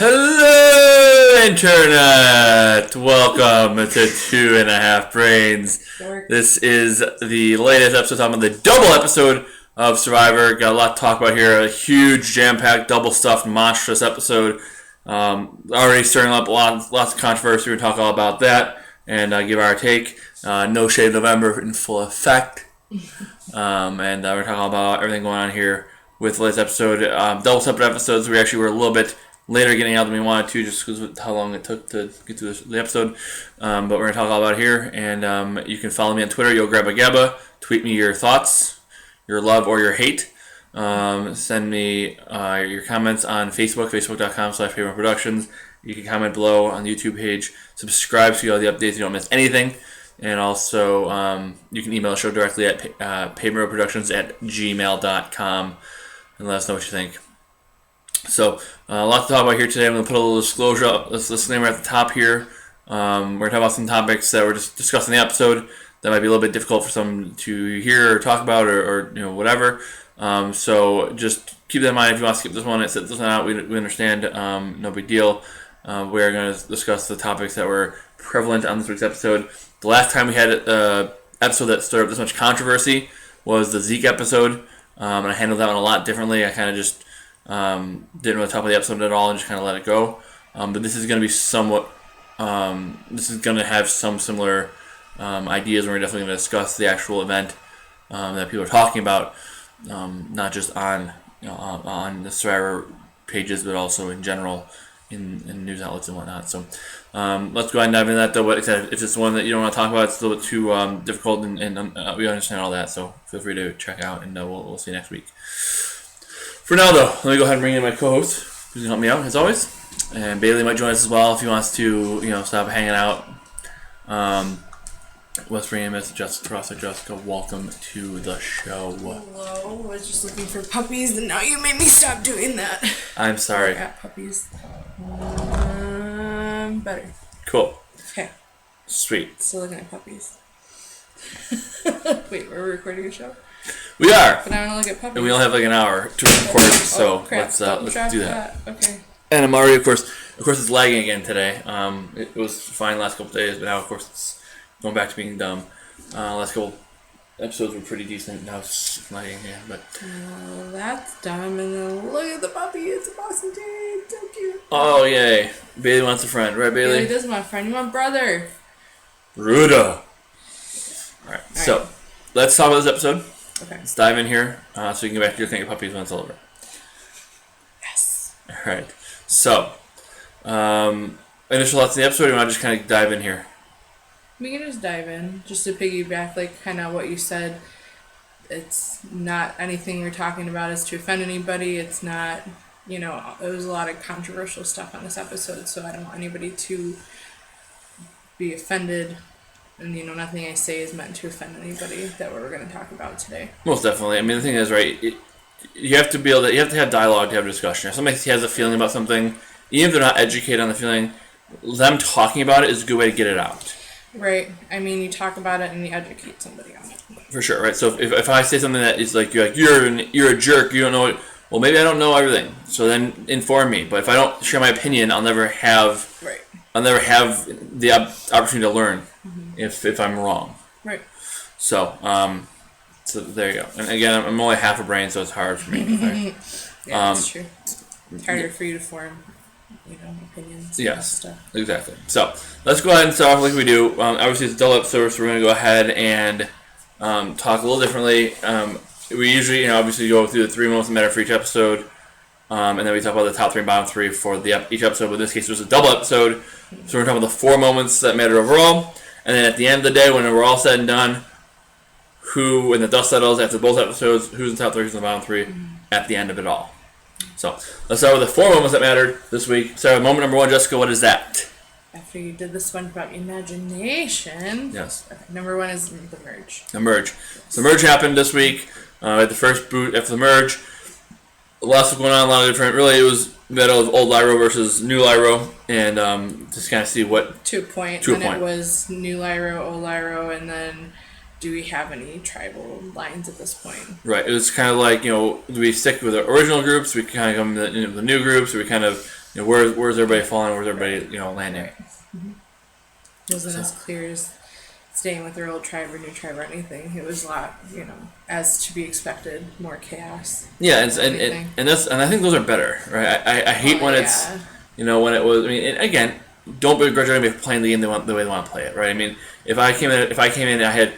Hello, Internet! Welcome to 2.5 Brains. This is the latest episode, talking about the double episode of Survivor. Got a lot to talk about here. A huge, jam-packed, double-stuffed, monstrous episode. Already stirring up lots of controversy. We're going to talk all about that and give our take. No Shave November in full effect. And we're talking all about everything going on here with the latest episode. Double separate episodes. We actually were a little bit later getting out than we wanted to, just because of how long it took to get through the episode. But we're going to talk all about it here. And you can follow me on Twitter, Yo Grabba Gabba. Tweet me your thoughts, your love or your hate. Send me your comments on Facebook, facebook.com/Pavement Productions. You can comment below on the YouTube page. Subscribe so you get all the updates. You don't miss anything. And also, you can email the show directly at pavementproductions@gmail.com and let us know what you think. So, a lot to talk about here today. I'm going to put a little disclaimer at the top here. We're going to talk about some topics that we're just discussing in the episode that might be a little bit difficult for some to hear or talk about or whatever. So just keep that in mind. If you want to skip this one and sit this one out, we understand. No big deal. We're going to discuss the topics that were prevalent on this week's episode. The last time we had an episode that stirred up this much controversy was the Zeke episode, and I handled that one a lot differently. I kind of just didn't really talk about the episode at all and just kind of let it go. But this is going to be somewhat. This is going to have some similar ideas, and we're definitely going to discuss the actual event that people are talking about, not just on the Survivor pages, but also in general in news outlets and whatnot. So let's go ahead and dive into that. Though, but if it's one that you don't want to talk about, it's a little bit too difficult, and we understand all that. So feel free to check out, and we'll see you next week. For now, though, let me go ahead and bring in my co-host, who's going to help me out, as always. And Bailey might join us as well if he wants to, stop hanging out. Let's bring in Miss Jessica Cross. Jessica, welcome to the show. Hello, I was just looking for puppies, and now you made me stop doing that. I'm sorry. I got puppies. Better. Cool. Okay. Sweet. Still looking at puppies. Wait, we're recording a show? We are. But I want to look at puppies. And we only have like an hour to record, so let's do that. Okay. And I'm already, of course, it's lagging again today. It was fine the last couple days, but now, of course, it's going back to being dumb. Last couple episodes were pretty decent. Now it's lagging again, but. That's dumb. And then look at the puppy. It's a Boston Terrier. It's so cute. Oh yay! Bailey wants a friend, right, Bailey? Bailey does want a friend. You want brother. Ruda. All right. So let's talk about this episode. Okay. Let's dive in here, so you can get back to your thing of puppies when it's all over. Yes. All right. So, initial thoughts on the episode. Or you want to just kind of dive in here? We can just dive in, just to piggyback, like kind of what you said. It's not anything you're talking about is to offend anybody. It's not, there was a lot of controversial stuff on this episode, so I don't want anybody to be offended. And, nothing I say is meant to offend anybody that we're going to talk about today. Most definitely. I mean, the thing is, right, you have to you have to have dialogue to have discussion. If somebody has a feeling about something, even if they're not educated on the feeling, them talking about it is a good way to get it out. Right. I mean, you talk about it and you educate somebody on it. For sure, right? So if I say something that is like, you're a jerk, you don't know it, well, maybe I don't know everything. So then inform me. But if I don't share my opinion, I'll never have the opportunity to learn if I'm wrong. Right. So, so there you go. And again, I'm only half a brain, so it's hard for me. Yeah, that's true. It's harder for you to form, opinions. Yes, stuff. Exactly. So let's go ahead and start off like we do. Obviously, it's a double episode, so we're going to go ahead and talk a little differently. We usually, obviously go through the 3 moments that matter for each episode, and then we talk about the top 3 and bottom 3 for each episode. But in this case, it was a double episode, so we're talking about the 4 moments that matter overall. And then at the end of the day, when we're all said and done, when the dust settles after both episodes, who's in the top 3, who's in the bottom 3, at the end of it all. So let's start with the 4 moments that mattered this week. Start with moment number 1, Jessica. What is that? After you did the SpongeBob imagination. Yes. Okay, number 1 is the merge. The merge. So the merge happened this week. At the first boot after the merge. Lots of going on, a lot of different. Really, it was battle of old Lyro versus new Lyro, and just kind of see what. To a point. It was new Lyro, old Lyro, and then do we have any tribal lines at this point? Right. It was kind of like, do we stick with the original groups? We kind of come to the new groups, or we kind of where's everybody falling, where's everybody landing. Right. Wasn't as clear as staying with their old tribe or new tribe or anything. It was a lot, as to be expected, more chaos. Yeah, and I think those are better, right? I hate when it's when it was. I mean, and again, don't begrudge anybody playing the game the way they want to play it, right? I mean, if I came in and I had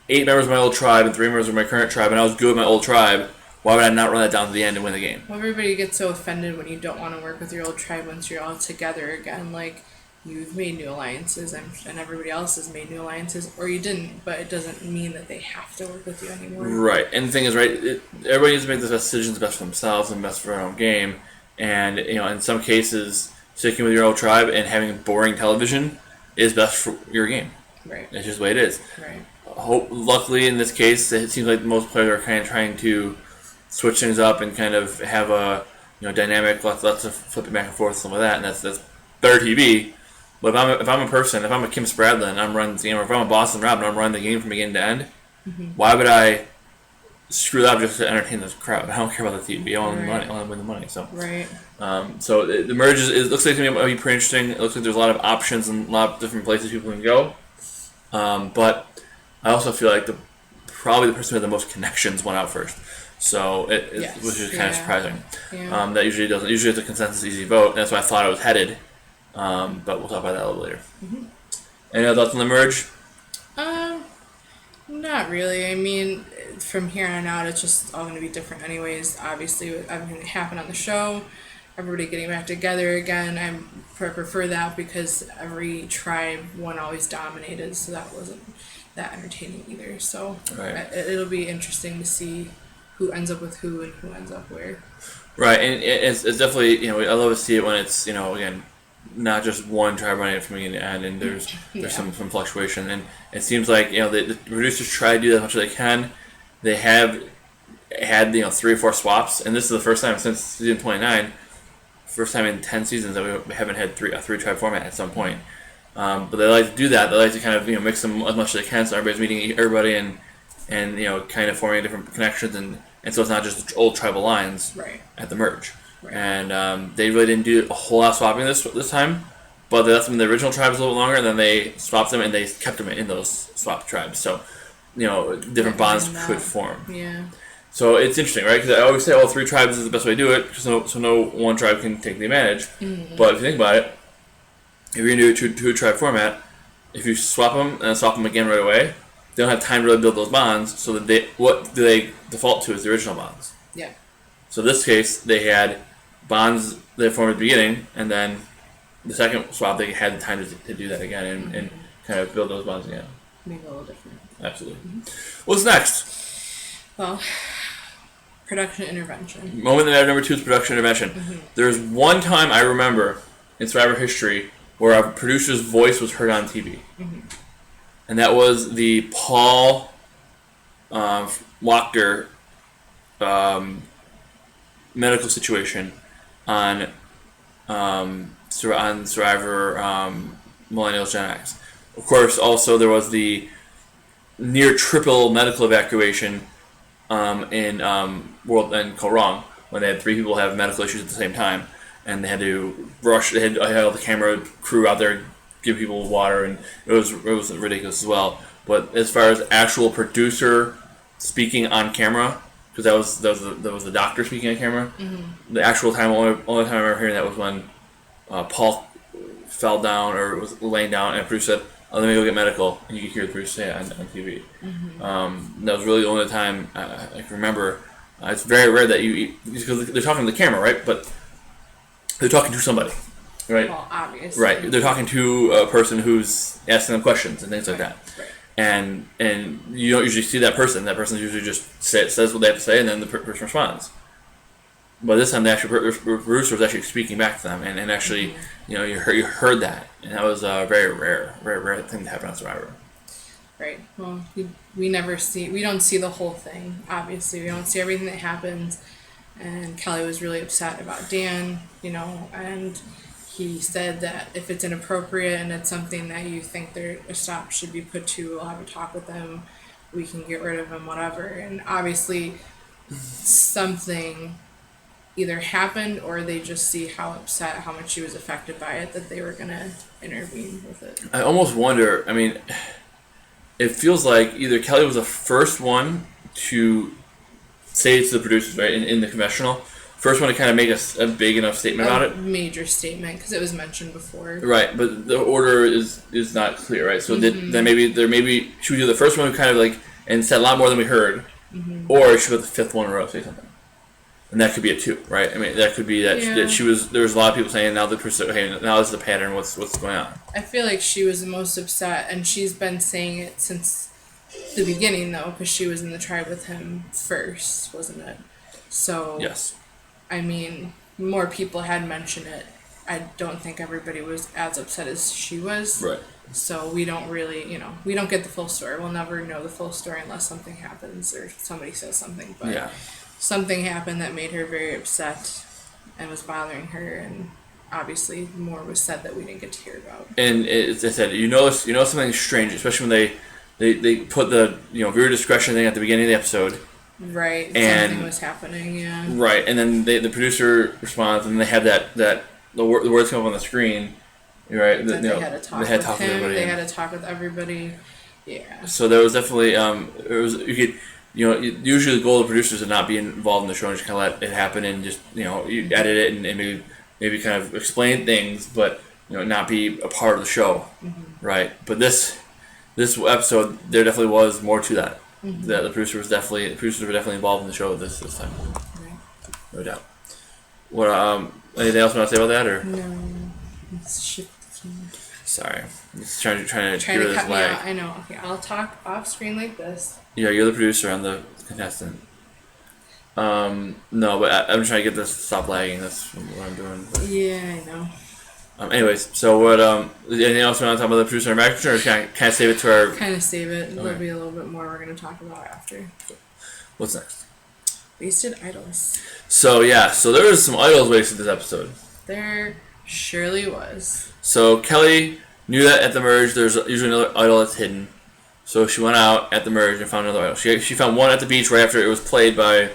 8 members of my old tribe and 3 members of my current tribe, and I was good with my old tribe, why would I not run that down to the end and win the game? Well, everybody gets so offended when you don't want to work with your old tribe once you're all together again. Like, you've made new alliances and everybody else has made new alliances, or you didn't, but it doesn't mean that they have to work with you anymore. Right, and the thing is, right, everybody needs to make the decisions best for themselves and best for their own game, and in some cases, sticking with your old tribe and having boring television is best for your game. Right. It's just the way it is. Right. Luckily, in this case, it seems like most players are kind of trying to switch things up and kind of have a dynamic, lots of flipping back and forth, some of that, and that's better TV. But if I'm a person, if I'm a Kim Spradlin, I'm running the game, or if I'm a Boston Rob and I'm running the game from beginning to end, why would I screw that up just to entertain this crowd? I don't care about the TV. I want the money. I want to win the money. So right. So the merge it looks like it's going to be pretty interesting. It looks like there's a lot of options and a lot of different places people can go. But I also feel like probably the person who had the most connections went out first. So which is kind of surprising. Yeah. That usually doesn't. Usually it's a consensus easy vote. And that's why I thought it was headed. But we'll talk about that a little later. Any other thoughts on the merge? Not really. I mean, from here on out, it's just all going to be different anyways. Obviously, with everything that happened on the show, everybody getting back together again, I prefer that because every tribe, one always dominated, so that wasn't that entertaining either. So it'll be interesting to see who ends up with who and who ends up where. Right, and it's definitely, I love to see it when it's, again, not just one tribe running it from beginning to end, and there's some fluctuation, and it seems like the producers try to do as much as they can. They have had 3 or 4 swaps, and this is the first time since season 29, first time in 10 seasons that we haven't had a 3 tribe format at some point. But they like to do that. They like to kind of mix them as much as they can, so everybody's meeting everybody and kind of forming different connections, and so it's not just old tribal lines at the merge. Right. And they really didn't do a whole lot of swapping this time, but they left them in the original tribes a little longer, and then they swapped them and they kept them in those swapped tribes. So, different bonds could form. Yeah. So it's interesting, right? Because I always say, 3 tribes is the best way to do it, so no one tribe can take the advantage. Mm-hmm. But if you think about it, if you're going to do a 2 tribe format, if you swap them and then swap them again right away, they don't have time to really build those bonds. So that what do they default to is the original bonds? Yeah. So in this case, they had bonds they formed at the beginning, and then the second swap they had the time to do that again and kind of build those bonds again. Maybe a little different. Absolutely. What's next? Well, production intervention. Moment that I have number 2 is production intervention. There's one time I remember in Survivor history where a producer's voice was heard on TV. And that was the Paul Wachter medical situation on Survivor Millennials Gen X. Of course, also there was the near triple medical evacuation in World and Korong when they had 3 people have medical issues at the same time, and they had to rush. They had all the camera crew out there give people water, and it was ridiculous as well. But as far as actual producer speaking on camera, because that was the doctor speaking on camera. The actual time, only time I remember hearing that was when Paul fell down or was laying down, and the producer said, "Oh, let me go get medical," and you could hear the producer say it on TV. That was really the only time I can remember. It's very rare that because they're talking to the camera, right? But they're talking to somebody, right? Well, obviously. Right. They're talking to a person who's asking them questions and things like that. Right. And you don't usually see that person. That person usually just says what they have to say, and then the person responds. But this time, the actual producer was actually speaking back to them, and actually, you heard that, and that was a very rare thing to happen on Survivor. Right. Well, we don't see the whole thing. Obviously, we don't see everything that happens. And Kelly was really upset about Dan, and he said that if it's inappropriate and it's something that you think a stop should be put to, we'll have a talk with them. We can get rid of him, whatever. And obviously, something either happened or they just see how upset, how much she was affected by it, that they were gonna intervene with it. I almost wonder. I mean, it feels like either Kelly was the first one to say it to the producers, right, in the confessional. First one to kind of make a big enough statement about it. Major statement, because it was mentioned before. Right, but the order is not clear, right? So then maybe she was either the first one who kind of like and said a lot more than we heard, or she was the fifth one in a row to say something, and that could be it too, right? I mean, that could be that she was. There was a lot of people saying now hey, now this is the pattern. What's going on? I feel like she was the most upset, and she's been saying it since the beginning, though, because she was in the tribe with him first, wasn't it? So yes. I mean, more people had mentioned it. I don't think everybody was as upset as she was. Right. So we don't really, we don't get the full story. We'll never know the full story unless something happens or somebody says something. But something happened that made her very upset and was bothering her, and obviously more was said that we didn't get to hear about. And as I said, you know something strange, especially when they put the viewer discretion thing at the beginning of the episode. Right, and something was happening, yeah. Right, and then the producer responds, and they had the words come up on the screen, right? They had to talk with him. They had to talk with everybody. Yeah. So there was definitely usually the goal of the producers is to not be involved in the show and just kind of let it happen and just you edit it and maybe kind of explain things, but not be a part of the show, right? But this episode, there definitely was more to that. That the producers were definitely involved in the show this time, no doubt. What anything else you want to say about that or no? Let's shift the camera. Sorry, I'm just trying to cut this me lag. out. I know. Okay, I'll talk off screen like this. Yeah, you're the producer. I'm the contestant. No, but I'm trying to get this to stop lagging. That's what I'm doing. But. Yeah, I know. Anyways, so what? Anything else you want to talk about the producer and actor, or can I save it to our? Kind of save it. There'll be a little bit more we're going to talk about after. What's next? Wasted idols. So there was some idols wasted this episode. There surely was. So Kelly knew that at the merge there's usually another idol that's hidden. So she went out at the merge and found another idol. She found one at the beach right after it was played by.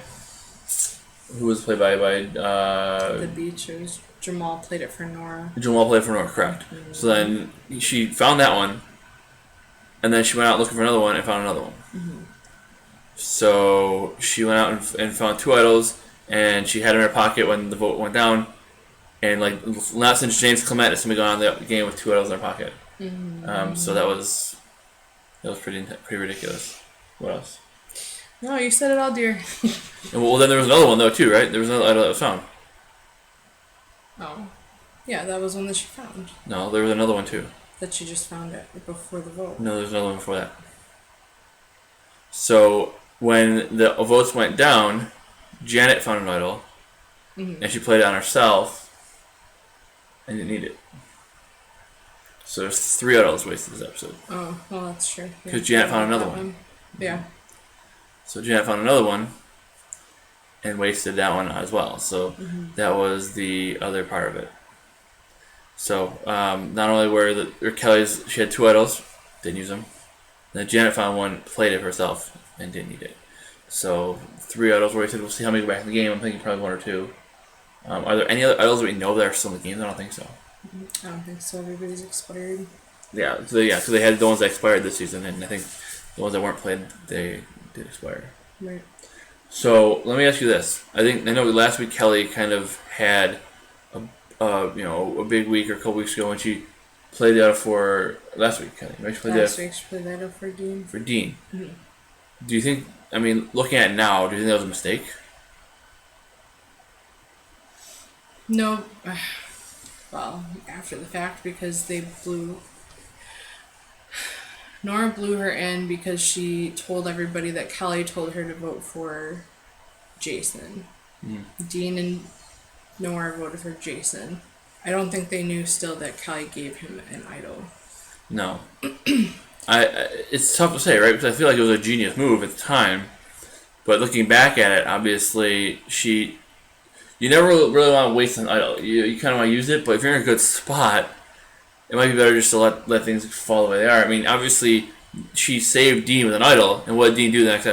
Who was played by? The beach. It was Jamal played it for Nora. Jamal played for Nora, correct. Mm-hmm. So then she found that one, and then she went out looking for another one and found another one. Mm-hmm. So she went out and found two idols, and she had them in her pocket when the vote went down. And not since James Clement has somebody gone on the game with two idols in her pocket. Mm-hmm. So that was pretty ridiculous. What else? No, you said it all, dear. Well, then there was another one though too, right? There was another idol that was found. Oh, yeah, that was one that she found. No, there was another one too. That she just found it before the vote. No, there's another one before that. So when the votes went down, Janet found an idol, and she played it on herself, and didn't need it. So there's 3 idols wasted this episode. Oh, well, that's true. Because Janet found another one. Yeah. So Janet found another one, and wasted that one as well. So that was the other part of it. So not only were Kelly's, she had 2 idols, didn't use them. Then Janet found one, played it herself, and didn't need it. So 3 idols wasted. We'll see how many go back in the game. I'm thinking probably 1 or 2. Are there any other idols that we know that are still in the game? I don't think so. I don't think so. Everybody's expired. Yeah, so they had the ones that expired this season, and I think the ones that weren't played, they did expire. Right. So let me ask you this: I know last week Kelly kind of had a big week or a couple weeks ago when she played the idol for last week. Kelly, right? She played last week she played the idol for Dean. For Dean. Mm-hmm. Do you think? I mean, looking at it now, do you think that was a mistake? No. Well, after the fact, because Nora blew her in because she told everybody that Kelly told her to vote for Jason. Dean and Nora voted for Jason. I don't think they knew still that Kelly gave him an idol. No. It's tough to say, right? Because I feel like it was a genius move at the time. But looking back at it, obviously, you never really want to waste an idol. You kind of want to use it, but if you're in a good spot, it might be better just to let things fall the way they are. I mean, obviously, she saved Dean with an idol, and what did Dean do the next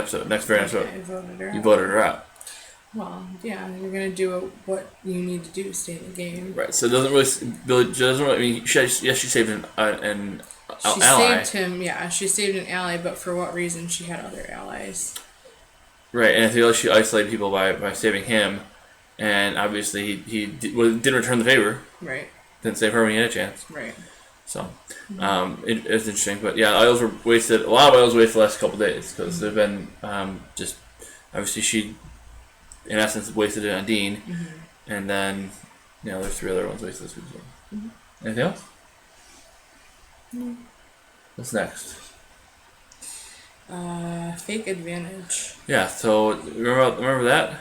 very episode? I voted her You voted her out. Well, yeah, you're gonna do what you need to do to stay in the game. Right. So it doesn't really Billy doesn't really. I mean, she saved an She ally. saved him, yeah. She saved an ally, but for what reason? She had other allies. Right, and I feel like she isolated people by saving him, and obviously didn't return the favor. Right. Didn't save her when he had a chance. Right. So, it's interesting. But yeah, idols were wasted. A lot of idols wasted the last couple of days because they've been just obviously she, in essence, wasted it on Dean, and then there's 3 other ones wasted this week. So. Anything else? What's next? Fake advantage. Yeah. So remember that?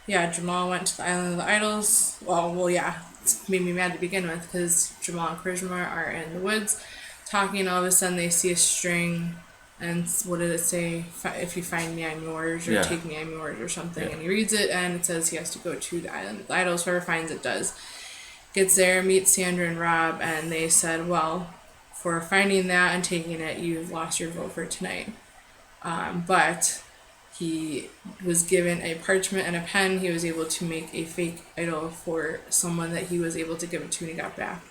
Yeah, Jamal went to the Island of the Idols. Well, yeah. It made me mad to begin with because Jamal and Charisma are in the woods talking. All of a sudden, they see a string, and what did it say? If you find me, I'm yours, or take me, I'm yours, or something. Yeah. And he reads it, and it says he has to go to the Island of the Idols. Whoever finds it does. Gets there, meets Sandra and Rob, and they said, well, for finding that and taking it, you've lost your vote for tonight. But he was given a parchment and a pen. He was able to make a fake idol for someone that he was able to give it to when he got back.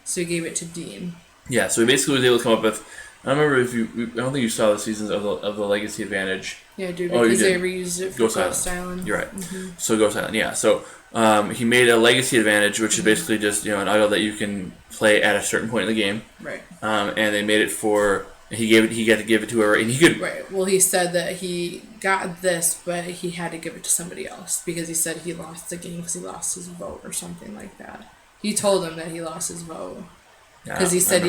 So he gave it to Dean. Yeah, so he basically was able to come up with. I don't remember if I don't think you saw the seasons of the Legacy Advantage. Yeah, dude, Oh, you because they did. reused it for Ghost Ghost Island. Island. You're right. So Ghost Island, yeah. So he made a Legacy Advantage, which is basically just an idol that you can play at a certain point in the game. Right. And they made it for. He got to give it to her, and he could. Right. Well, he said that he got this, but he had to give it to somebody else because he said he lost the game because he lost his vote or something like that. He told him that he lost his vote because he said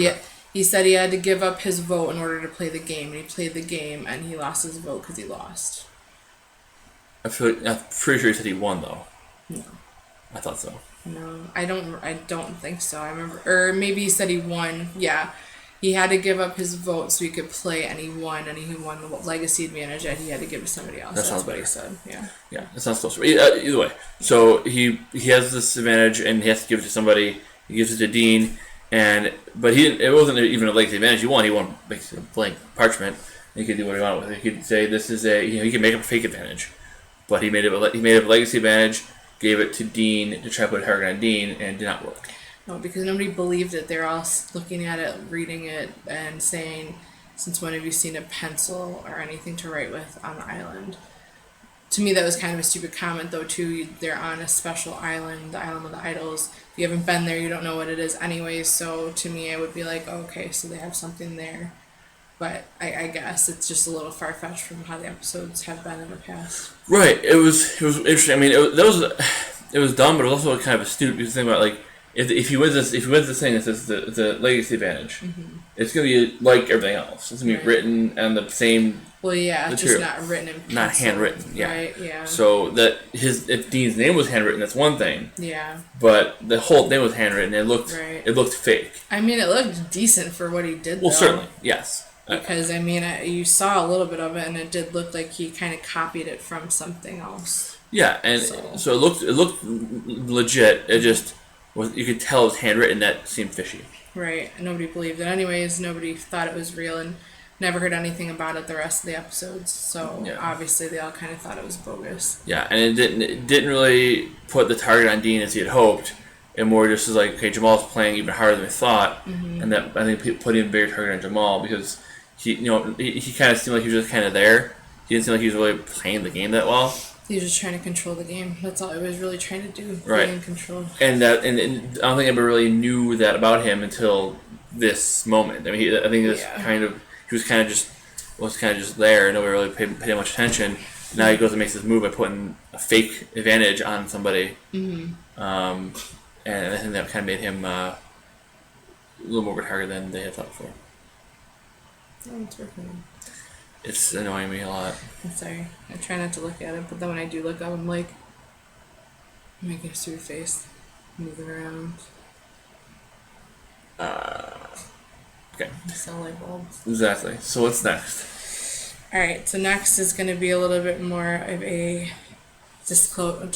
he had to give up his vote in order to play the game, and he played the game and he lost his vote because he lost. I'm pretty sure he said he won though. No. I thought so. No, I don't think so. I remember, or maybe he said he won. Yeah. He had to give up his vote so he could play, and he won the Legacy Advantage, and he had to give it to somebody else. That sounds what better. he said. Yeah. Yeah, that sounds closer. Either way, so he has this advantage, and he has to give it to somebody. He gives it to Dean, but he didn't. It wasn't even a Legacy Advantage. He won basically a blank parchment. He could do what he wanted with it. He could say this is he could make up a fake advantage, but he made up a Legacy Advantage, gave it to Dean to try to put a target on Dean, and it did not work. No, because nobody believed it. They're all looking at it, reading it, and saying, "Since when have you seen a pencil or anything to write with on the island?" To me, that was kind of a stupid comment, though. Too, they're on a special island, the Island of the Idols. If you haven't been there, you don't know what it is, anyways. So to me, I would be like, oh, "Okay, so they have something there." But I guess it's just a little far fetched from how the episodes have been in the past. Right. It was interesting. I mean, it was dumb, but it was also kind of astute. Because think about if he wins this thing, it's the Legacy Advantage. It's gonna be like everything else. It's gonna be written and the same. Well, yeah, material. just not written in pencil. Not handwritten. Yeah. Right. Yeah. So that if Dean's name was handwritten, that's one thing. Yeah. But the whole thing was handwritten. It looked fake. I mean, it looked decent for what he did. Well, though. certainly, yes. Because I mean, you saw a little bit of it, and it did look like he kind of copied it from something else. Yeah, and so it looked legit. It just was. You could tell it was handwritten. That seemed fishy. Right. Nobody believed it. Anyways, nobody thought it was real, and never heard anything about it the rest of the episodes. So obviously, they all kind of thought it was bogus. Yeah, and it didn't really put the target on Dean as he had hoped. And more just as like, okay, Jamal's playing even harder than we thought, and that I think put even bigger target on Jamal because he kind of seemed like he was just kind of there. He didn't seem like he was really playing the game that well. He was just trying to control the game. That's all he was really trying to do. Right. Being control. And I don't think I ever really knew that about him until this moment. I mean, I think this he was kind of just there, and nobody really paid much attention. Now he goes and makes this move by putting a fake advantage on somebody. And I think that kind of made him a little more of a target than they had thought before. Oh, it's working. It's annoying me a lot. I'm sorry. I try not to look at it, but then when I do look up, I'm like, making a stupid face, moving around. Okay. Sell light bulbs. Exactly. So what's next? Alright, so next is going to be a little bit more of a disclaimer.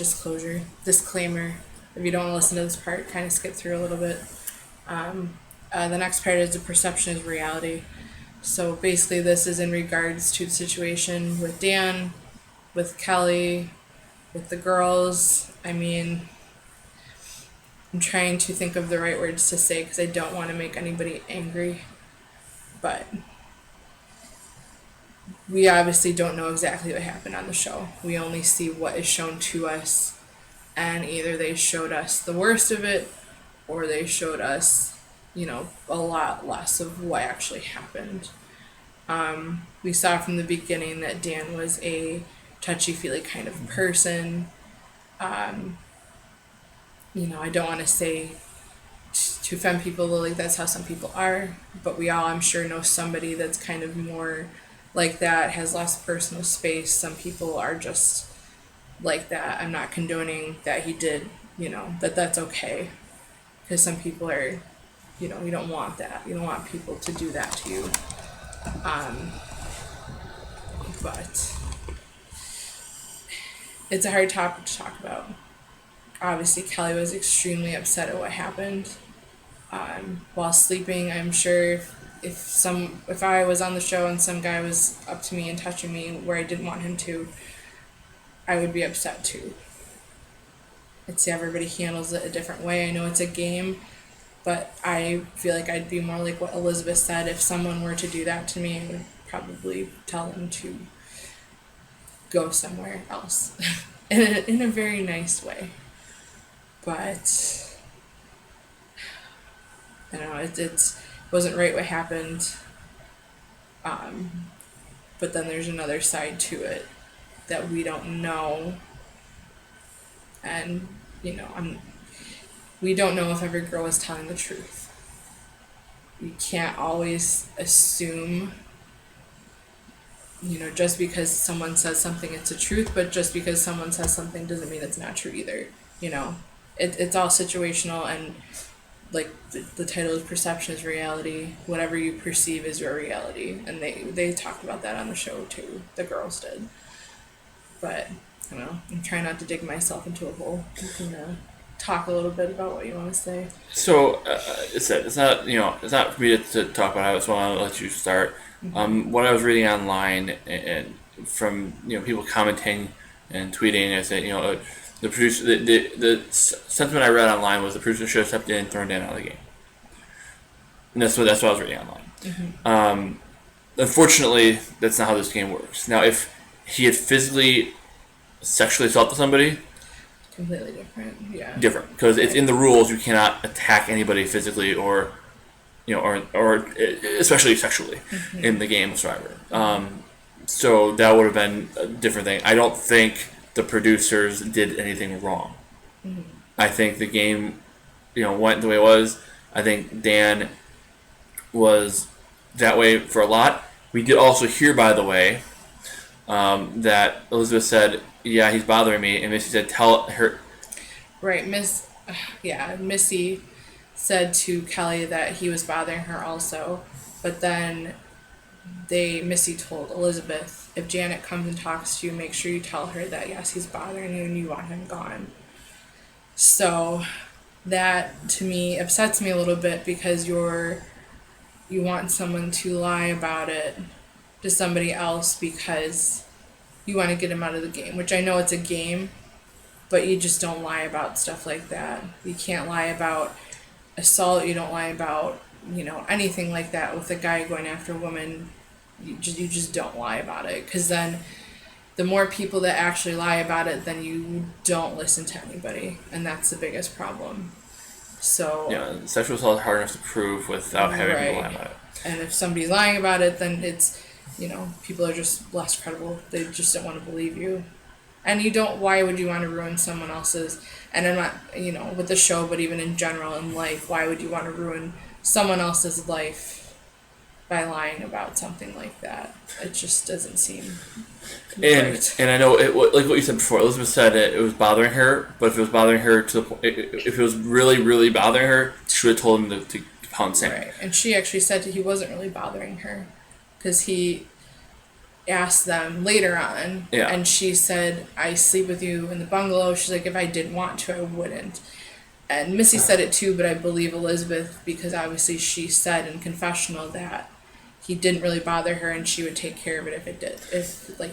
If you don't want to listen to this part, kind of skip through a little bit. The next part is the perception is reality. So basically this is in regards to the situation with Dan, with Kelly, With the girls, I mean, I'm trying to think of the right words to say because I don't want to make anybody angry. But we obviously don't know exactly what happened on the show. We only see what is shown to us, and either they showed us the worst of it or they showed us, a lot less of what actually happened. We saw from the beginning that Dan was a touchy feely kind of person. I don't want to say to offend people, like that's how some people are, but we all, I'm sure, know somebody that's kind of more like that, has less personal space. Some people are just like that. I'm not condoning that he did, that's okay. Because some people are, you don't want that. You don't want people to do that to you. But it's a hard topic to talk about. Obviously, Kelly was extremely upset at what happened. While sleeping, I'm sure if I was on the show and some guy was up to me and touching me where I didn't want him to, I would be upset too. I'd say everybody handles it a different way. I know it's a game, but I feel like I'd be more like what Elizabeth said. If someone were to do that to me, I would probably tell them to go somewhere else in a very nice way. But I don't know, it wasn't right what happened. But then there's another side to it that we don't know. And, we don't know if every girl is telling the truth. You can't always assume, just because someone says something, it's a truth, but just because someone says something doesn't mean it's not true either. It's all situational, and like the title is perception is reality. Whatever you perceive is your reality, and they talked about that on the show too. The girls did, but I don't know. I'm trying not to dig myself into a hole. You can talk a little bit about what you want to say. So it's not for me to talk about. I just want to let you start. What I was reading online and from people commenting and tweeting, I said the producer the sentiment I read online was the producer should have stepped in and thrown Dan out of the game. And that's what I was reading online. Unfortunately, that's not how this game works. Now, if he had physically sexually assaulted somebody, Completely different, yeah. Different, because it's in the rules. You cannot attack anybody physically or especially sexually in the game of Survivor. So that would have been a different thing. I don't think the producers did anything wrong. I think the game, went the way it was. I think Dan was that way for a lot. We did also hear, by the way, that Elizabeth said, "Yeah, he's bothering me," and Missy said, "Tell her." Right, Missy said to Kelly that he was bothering her also, but then Missy told Elizabeth, if Janet comes and talks to you, make sure you tell her that yes, he's bothering you and you want him gone. So that to me upsets me a little bit because you want someone to lie about it to somebody else because you want to get him out of the game, which I know it's a game, but you just don't lie about stuff like that. You can't lie about assault. You don't lie about, anything like that with a guy going after a woman. You just don't lie about it, because then the more people that actually lie about it, then you don't listen to anybody, and that's the biggest problem. So yeah, sexual assault is hard enough to prove without having people lie about it. And if somebody's lying about it, then it's, people are just less credible. They just don't want to believe you. And why would you want to ruin someone else's, and I'm not, with the show, but even in general in life, why would you want to ruin someone else's life by lying about something like that? It just doesn't seem right. And I know, like what you said before, Elizabeth said it was bothering her, but if it was bothering her to the point, if it was really, really bothering her, she would have told him to pound sand. Right, and she actually said he wasn't really bothering her, because he asked them later on, and she said, I sleep with you in the bungalow. She's like, if I didn't want to, I wouldn't. And Missy said it too, but I believe Elizabeth, because obviously she said in confessional that he didn't really bother her and she would take care of it if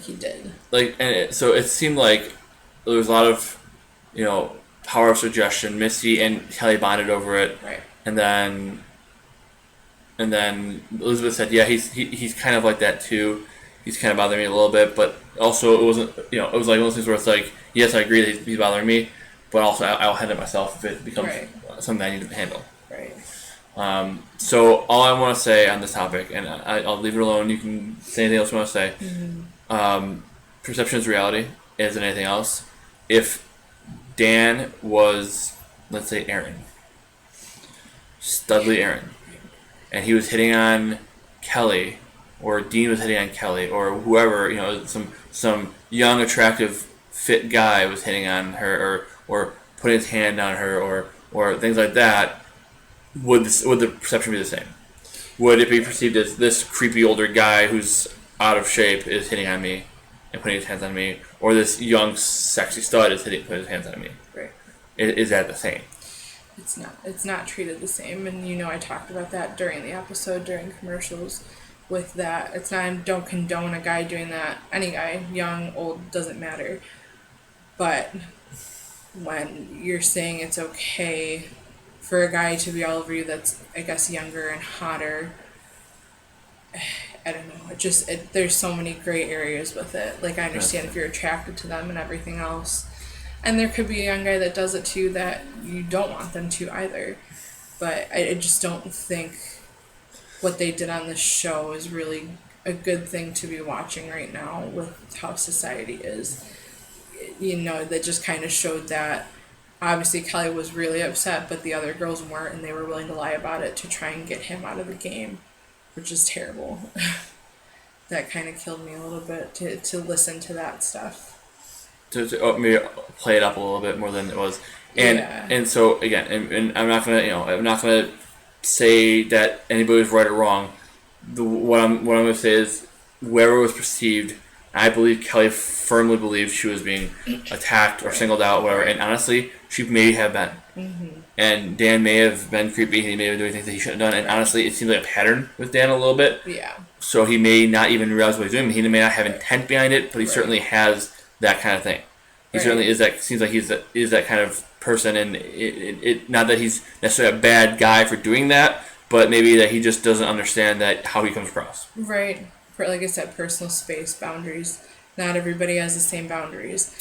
he did. So it seemed like there was a lot of, power of suggestion. Missy and Kelly bonded over it, Right. and then Elizabeth said, yeah, he's kind of like that too. He's kind of bothering me a little bit, but also it wasn't, it was like one of those things where it's like, yes, I agree that he's bothering me, but also I'll handle it myself if it becomes something I need to handle. Right. So all I want to say on this topic, and I'll leave it alone. You can say anything else you want to say. Perception is reality. Isn't anything else. If Dan was, let's say, Aaron, Studley Aaron, and he was hitting on Kelly, or Dean was hitting on Kelly, or whoever, some young, attractive, fit guy was hitting on her, or putting his hand on her, or things like that, would the perception be the same? Would it be perceived as this creepy older guy who's out of shape is hitting on me and putting his hands on me, or this young, sexy stud is putting his hands on me? Right. Is that the same? It's not. It's not treated the same, and I talked about that during the episode, during commercials. With that, it's not. I don't condone a guy doing that. Any guy, young, old, doesn't matter. But when you're saying it's okay for a guy to be all over you that's, I guess, younger and hotter, I don't know. There's so many gray areas with it. Like, I understand if you're attracted to them and everything else. And there could be a young guy that does it too that you don't want them to either. But I just don't think what they did on this show is really a good thing to be watching right now with how society is. That just kind of showed that obviously Kelly was really upset, but the other girls weren't, and they were willing to lie about it to try and get him out of the game, which is terrible. That kind of killed me a little bit to listen to that stuff. To maybe play it up a little bit more than it was, and so again, and I'm not gonna say that anybody was right or wrong. What I'm gonna say is whoever was perceived, I believe Kelly firmly believed she was being attacked or singled out, whatever. And honestly, she may have been. Mm-hmm. And Dan may have been creepy. He may have been doing things that he shouldn't have done. And honestly, it seems like a pattern with Dan a little bit. Yeah. So he may not even realize what he's doing. He may not have intent behind it, but he certainly has that kind of thing. He certainly is that. Seems like is that kind of person. And it not that he's necessarily a bad guy for doing that, but maybe that he just doesn't understand that how he comes across. Right. Like I said, personal space, boundaries. Not everybody has the same boundaries.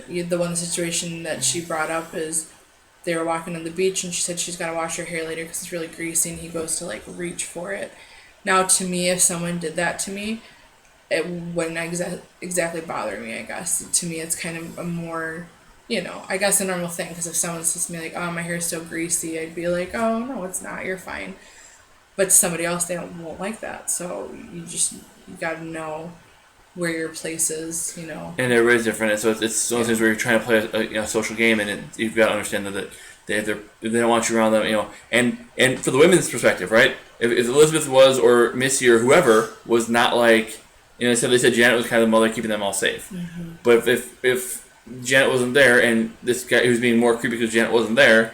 The one situation that she brought up is they were walking on the beach and she said she's got to wash her hair later because it's really greasy, and he goes to reach for it. Now, to me, if someone did that to me, it wouldn't exactly bother me, I guess. To me, it's kind of a more, I guess a normal thing, because if someone says to me like, oh, my hair's so greasy, I'd be like, oh, no, it's not, you're fine. But to somebody else, they won't like that. So you got to know where your place is, And everybody's different. And so it's one of those things where you're trying to play a social game, and you've got to understand that they don't want you around them, And for the women's perspective, right? If Elizabeth was, or Missy or whoever was not like, they said Janet was kind of the mother keeping them all safe. Mm-hmm. But if Janet wasn't there, and this guy who's being more creepy because Janet wasn't there,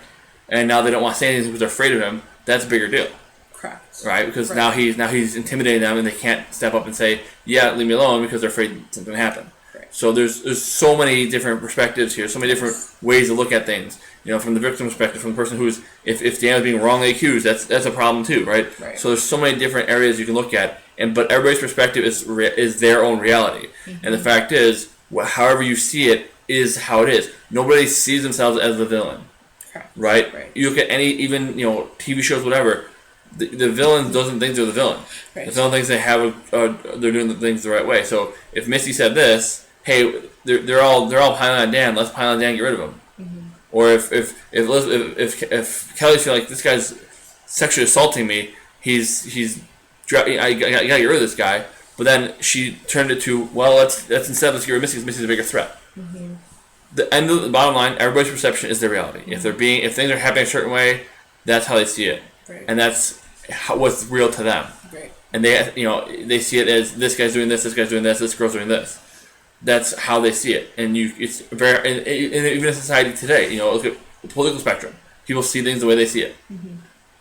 and now they don't want to say anything because they're afraid of him, that's a bigger deal. Correct. Right? Because now he's intimidating them, and they can't step up and say, yeah, leave me alone, because they're afraid something will happen. Right. So there's so many different perspectives here, so many different ways to look at things. From the victim perspective, from the person who's, if Dan is being wrongly accused, that's a problem too, right? So there's so many different areas you can look at, but everybody's perspective is their own reality. Mm-hmm. And the fact is, however you see it is how it is. Nobody sees themselves as the villain, right? You look at even TV shows, whatever. The villain doesn't think they're the villain. Right. The villain thinks they they're doing the things the right way. So if Misty said this, hey, they're all piling on Dan. Let's pile on Dan and get rid of him. Mm-hmm. Or if Kelly's feeling like this guy's sexually assaulting me, I gotta get rid of this guy. But then she turned it to, well, let's get rid of Misty because Misty's a bigger threat. Mm-hmm. The bottom line, everybody's perception is their reality. Mm-hmm. If things are happening a certain way, that's how they see it. Right. And that's what's real to them. Right. And they see it as this guy's doing this girl's doing this. That's how they see it. And it's very, and even in society today, look at the political spectrum. People see things the way they see it. Mm-hmm.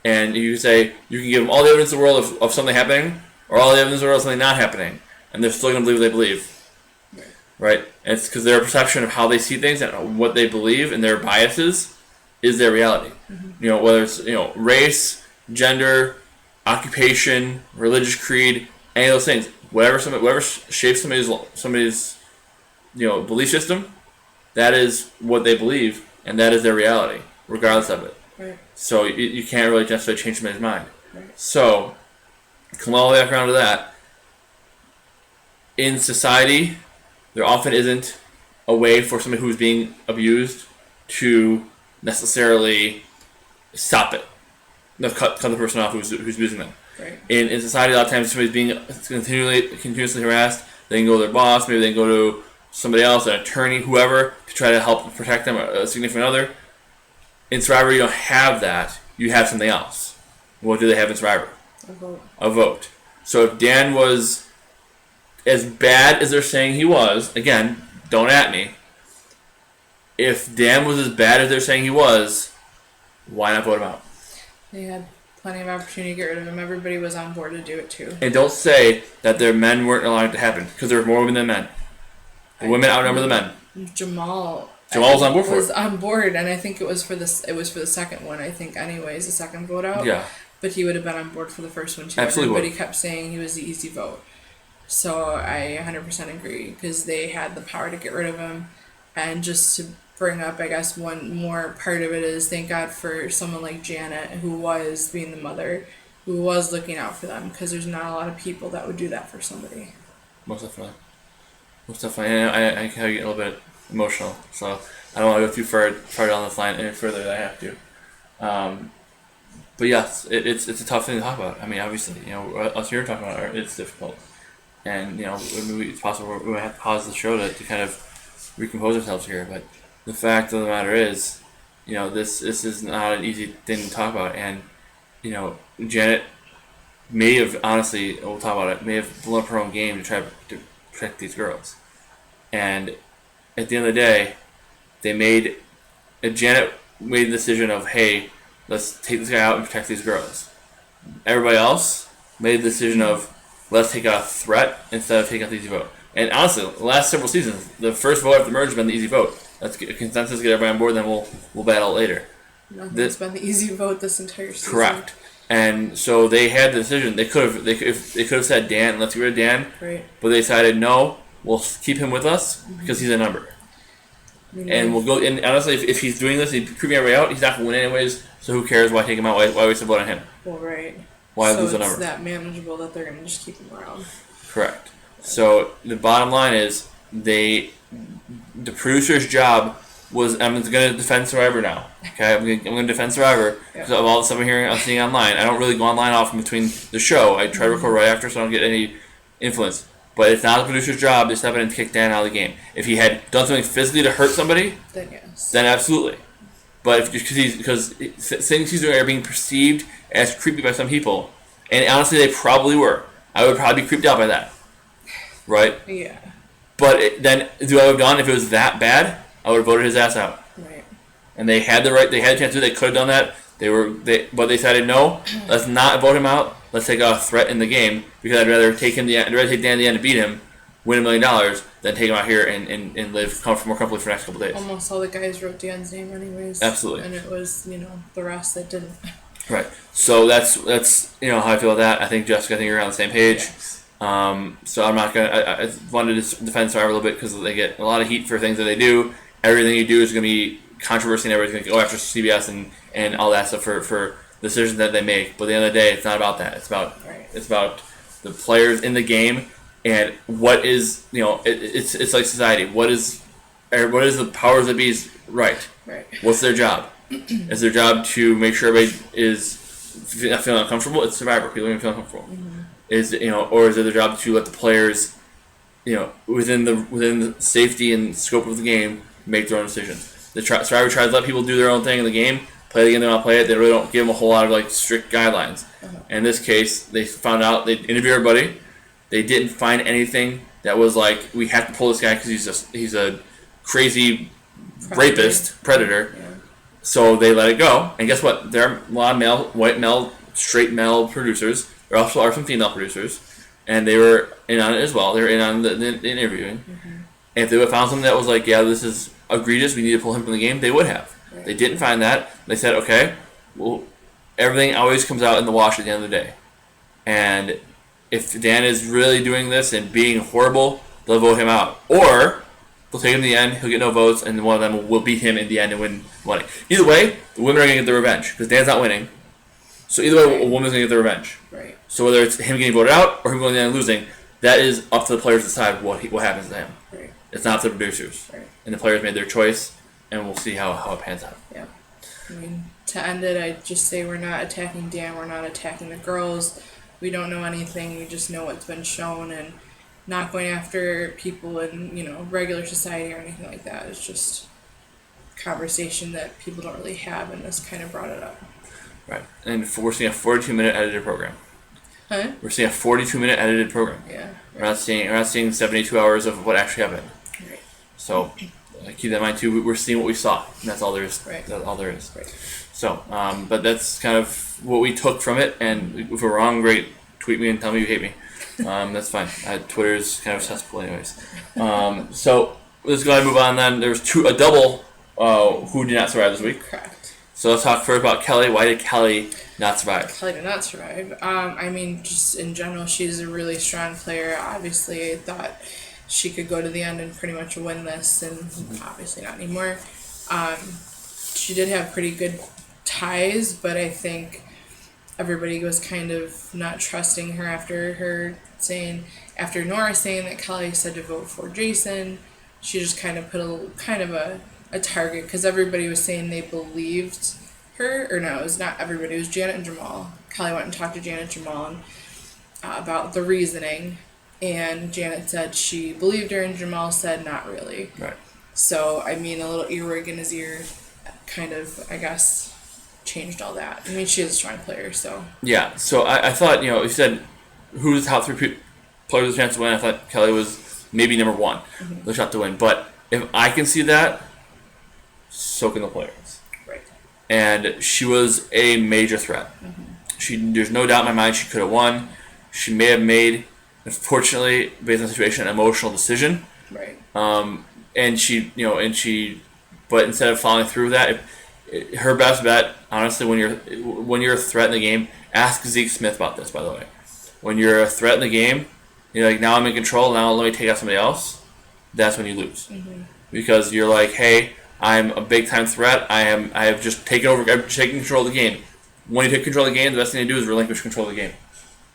And you can give them all the evidence in the world of something happening, or all the evidence in the world of something not happening, and they're still going to believe what they believe. Right. right? And it's because their perception of how they see things and what they believe and their biases is their reality. You know, whether it's, you know, race, gender, occupation, religious creed, any of those things, whatever shapes somebody's you know, belief system, that is what they believe, and that is their reality, regardless of it. Right. So you can't really necessarily change somebody's mind. Right. So, come all the way back around to that. In society, there often isn't a way for somebody who's being abused to necessarily stop it. No, cut the person off who's abusing them. Right. In society, a lot of times, if somebody's being continuously harassed, they can go to their boss, maybe they can go to somebody else, an attorney, whoever, to try to help protect them, a significant other. In Survivor, you don't have that. You have something else. What do they have in Survivor? A vote. A vote. So if Dan was as bad as they're saying he was, again, don't at me. If Dan was as bad as they're saying he was, why not vote him out? They had plenty of opportunity to get rid of him. Everybody was on board to do it too. And don't say that their men weren't allowed to happen, because there were more women than men. The women outnumber the men. Jamal was on board for it. Was on board, and I think it was for this. It was for the second one. I think, anyways, the second vote out. Yeah. But he would have been on board for the first one too. Absolutely. Everybody kept saying he was the easy vote. So I 100% agree, because they had the power to get rid of him. And just to bring up, I guess, one more part of it is, thank God for someone like Janet, who was being the mother, who was looking out for them, because there's not a lot of people that would do that for somebody. Most definitely. And I kind of get a little bit emotional, so I don't want to go too far down this line any further than I have to. But yes, it's a tough thing to talk about. I mean, obviously, you know, us here talking about it, it's difficult. And, you know, it's possible we might have to pause the show to kind of recompose ourselves here. But the fact of the matter is, you know, this is not an easy thing to talk about. And, you know, Janet may have, honestly, we'll talk about it, may have blown up her own game to try to protect these girls. And at the end of the day, Janet made the decision of, hey, let's take this guy out and protect these girls. Everybody else made the decision of, let's take out a threat instead of taking out the easy vote. And honestly, the last several seasons, the first vote after the merge has been the easy vote. Let's get a consensus, get everybody on board, then we'll battle later. It's been the easy vote this entire season. Correct. And so they had the decision. They could have said Dan, let's get rid of Dan. Right. But they decided, no, we'll keep him with us because he's a number. Mm-hmm. And we'll go. And honestly, if he's doing this, he's creeping everybody out. He's not going to win anyways. So who cares? Why take him out? Why waste a vote on him? Well, right. Why so lose a number? It's that manageable that they're going to just keep him around. Correct. So the bottom line is, the producer's job was, I'm going to defend Survivor now. Okay, I'm going to defend Survivor because of all the stuff I'm seeing online. I don't really go online often between the show. I try to record right after, so I don't get any influence. But it's not the producer's job to step in and kick Dan out of the game. If he had done something physically to hurt somebody, then yes. Then absolutely. But because things he's doing are being perceived as creepy by some people, and honestly, they probably were. I would probably be creeped out by that, right? Yeah. But then, do I have done if it was that bad? I would have voted his ass out. Right. And they had the right. They had a chance to. They could have done that. But they decided no. Let's not vote him out. Let's take out a threat in the game, because I'd rather take Dan to the end to beat him, win $1 million, than take him out here and live more comfortably for the next couple days. Almost all the guys wrote Dan's name anyways. Absolutely. And it was, the rest that didn't. Right. So that's how I feel about that. I think Jessica, you're on the same page. Yes. So I'm not gonna. I wanted to defend Survivor a little bit because they get a lot of heat for things that they do. Everything you do is going to be controversy, and everybody's going to go after CBS and all that stuff for decisions that they make. But at the end of the day, it's not about that. It's about the players in the game and what is it's like society. What is the powers that be's right? Right. What's their job? Is their job to make sure everybody is not feeling uncomfortable? It's Survivor. People are feeling uncomfortable. Mm-hmm. Or is it their job to let the players, within the safety and scope of the game, make their own decisions? Survivor tries to let people do their own thing in the game, play the game they want to play it. They really don't give them a whole lot of strict guidelines. Uh-huh. In this case, they found out, they interviewed everybody. They didn't find anything that was like, we have to pull this guy because he's a crazy predator. Yeah. So they let it go. And guess what? There are a lot of white male, straight male producers. There also are some female producers. And they were in on it as well. They were in on the interviewing. Mm-hmm. And if they would have found something that was like, yeah, this is egregious, we need to pull him from the game, they would have. Right. They didn't find that. They said, okay, well, everything always comes out in the wash at the end of the day. And if Dan is really doing this and being horrible, they'll vote him out. Or they'll take him to the end, he'll get no votes, and one of them will beat him in the end and win money. Either way, the women are going to get the revenge because Dan's not winning. So either way, a woman's going to get the revenge. Right. So whether it's him getting voted out or him going down and losing, that is up to the players to decide what happens to him. Right. It's not up to the producers. Right. And the players made their choice, and we'll see how it pans out. Yeah. I mean, to end it, I'd just say we're not attacking Dan, we're not attacking the girls. We don't know anything, we just know what's been shown, and not going after people in, regular society or anything like that. It's just conversation that people don't really have, and this kind of brought it up. Right. And we're seeing a 42-minute edited program. Huh? We're seeing a 42-minute edited program. Yeah. We're not seeing 72 hours of what actually happened. Right. So keep that in mind too. We're seeing what we saw, and that's all there is. Right. That's all there is. Right. So, but that's kind of what we took from it. And if we're wrong, great. Tweet me and tell me you hate me. That's fine. Twitter's kind of a cesspool, anyways. So let's go ahead and move on. Then there's a double who did not survive this week. Correct. So let's talk first about Kelly. Why did Kelly not survive? Kelly did not survive. I mean, just in general, she's a really strong player. Obviously, I thought she could go to the end and pretty much win this, and obviously not anymore. She did have pretty good ties, but I think everybody was kind of not trusting her after Nora saying that Kelly said to vote for Jason. She just kind of put a target, because everybody was saying they believed her, or no, it was not everybody, it was Janet and Jamal. Kelly went and talked to Janet and Jamal about the reasoning, and Janet said she believed her, and Jamal said not really. Right. So, I mean, a little earwig in his ear kind of, I guess, changed all that. I mean, she is a strong player, so. Yeah, so I thought, you said who's the top three players with a chance to win. I thought Kelly was maybe number one, the shot to win. But if I can see that, so can the players. Right. And she was a major threat. There's no doubt in my mind she could have won. She may have made, unfortunately, based on the situation, an emotional decision. Right. But instead of following through with that, her best bet, honestly, when you're a threat in the game, ask Zeke Smith about this, by the way. When you're a threat in the game, you're like, now I'm in control, now let me take out somebody else, that's when you lose. Because you're like, hey, I'm a big time threat, I have just taken over, I'm taking control of the game. When you take control of the game, the best thing to do is relinquish control of the game.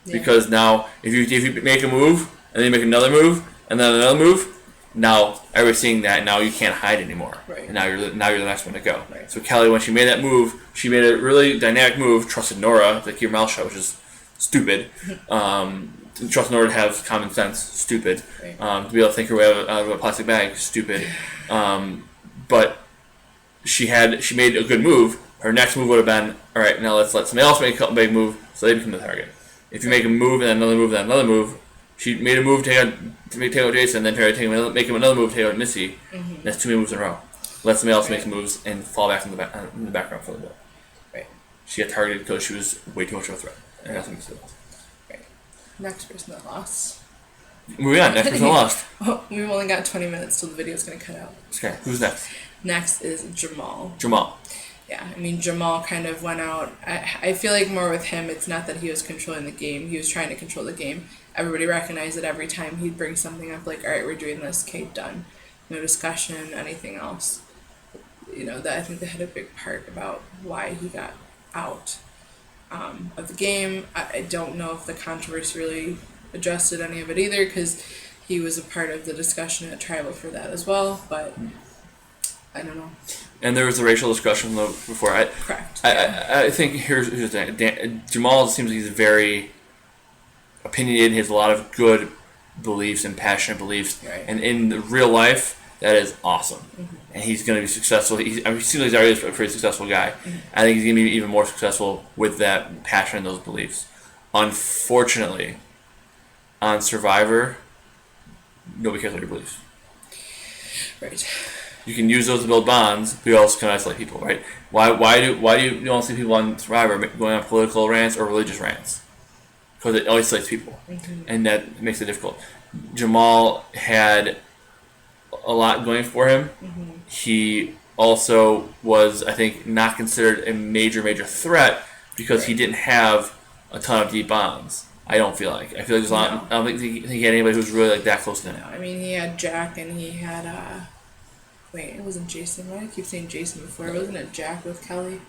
Yeah. Because now, if you make a move, and then you make another move, and then another move, now everybody's seeing that, and now you can't hide anymore. Right. And now you're the next one to go. Right. So Kelly, when she made that move, she made a really dynamic move, trusted Nora to keep her mouth shut, which is stupid. Trust Nora to have common sense, stupid. Right. To be able to think her way out of a plastic bag, stupid. But she made a good move. Her next move would have been, all right, now let's let somebody else make a big move so they become the target. If you make a move and then another move and then another move, she made a move to take out Jason, then try to make him another move to take out Missy. That's too many moves in a row. Let somebody else make some moves and fall back in the background for a little bit. Right. She got targeted because she was way too much of a threat. And that's what Missy lost. Right. Next person that lost. Moving on. Next person that lost. Oh, we've only got 20 minutes till the video's going to cut out. Okay. Who's next? Next is Jamal. Yeah, I mean, Jamal kind of went out. I feel like more with him, it's not that he was controlling the game. He was trying to control the game. Everybody recognized it every time he'd bring something up, like, all right, we're doing this, okay, done. No discussion, anything else. That I think they had a big part about why he got out of the game. I don't know if the controversy really adjusted any of it either, because he was a part of the discussion at Tribal for that as well, but I don't know. And there was the racial discussion before. Correct. I think here's the thing. Jamal seems like he's very opinionated. He has a lot of good beliefs and passionate beliefs. Right. And in the real life, that is awesome. And he's going to be successful. He seems like he's already a pretty successful guy. I think he's going to be even more successful with that passion and those beliefs. Unfortunately, on Survivor, nobody cares what your beliefs. Right. You can use those to build bonds, but you also can isolate people, right? Why do you don't see people on Survivor going on political rants or religious rants? Because it isolates people, and that makes it difficult. Jamal had a lot going for him. Mm-hmm. He also was, I think, not considered a major threat because he Right. didn't have a ton of deep bonds. I don't feel like. I feel like there's a lot. No. I don't think he had anybody who's really like that close to him. No, I mean he had Jack and he had wait, it wasn't Jason. Why do I keep saying Jason before? Wasn't it Jack with Kelly?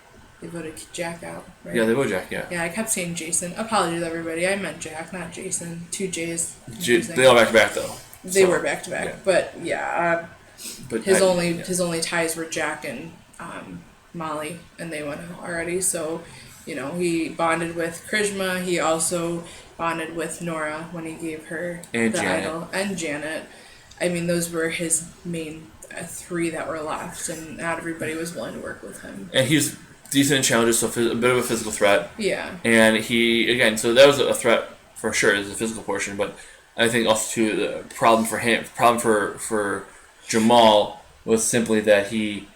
They voted Jack out, right? Yeah, they were Jack. Yeah. Yeah, I kept saying Jason. Apologies, everybody. I meant Jack, not Jason. Two J's. They all back to back though. They So, were back to back, yeah. but yeah, But his yeah. only ties were Jack and Molly, and they went out already. So, he bonded with Krishma. He also bonded with Nora when he gave her And the Janet. idol, and Janet. I mean, those were his main three that were left, and not everybody was willing to work with him. And he's decent in challenges, so a bit of a physical threat. Yeah. And he again, so that was a threat for sure, is the physical portion. But I think also too the problem for Jamal was simply that he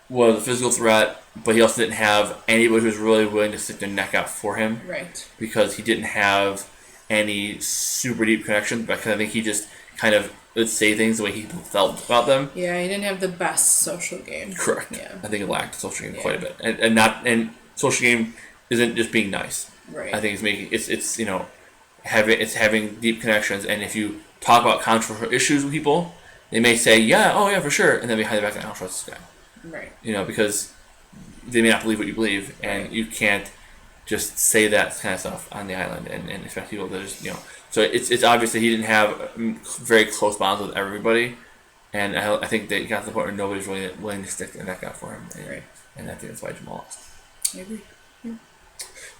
was a physical threat, but he also didn't have anybody who was really willing to stick their neck out for him Right. because he didn't have any super deep connections. Because I think he just kind of would say things the way he felt about them. Yeah, he didn't have the best social game. Correct. Yeah. I think it lacked social game Yeah. quite a bit, and social game isn't just being nice. Right. I think it's having deep connections, and if you talk about controversial issues with people, they may say oh yeah for sure, and then behind the back, I don't trust this guy. Right. Because they may not believe what you believe, and Right. you can't just say that kind of stuff on the island and expect people to just So it's obvious that he didn't have very close bonds with everybody, and I think they got to the point where nobody's really willing to stick their neck out for him, and, Right. and I think that's why Jamal lost. I agree.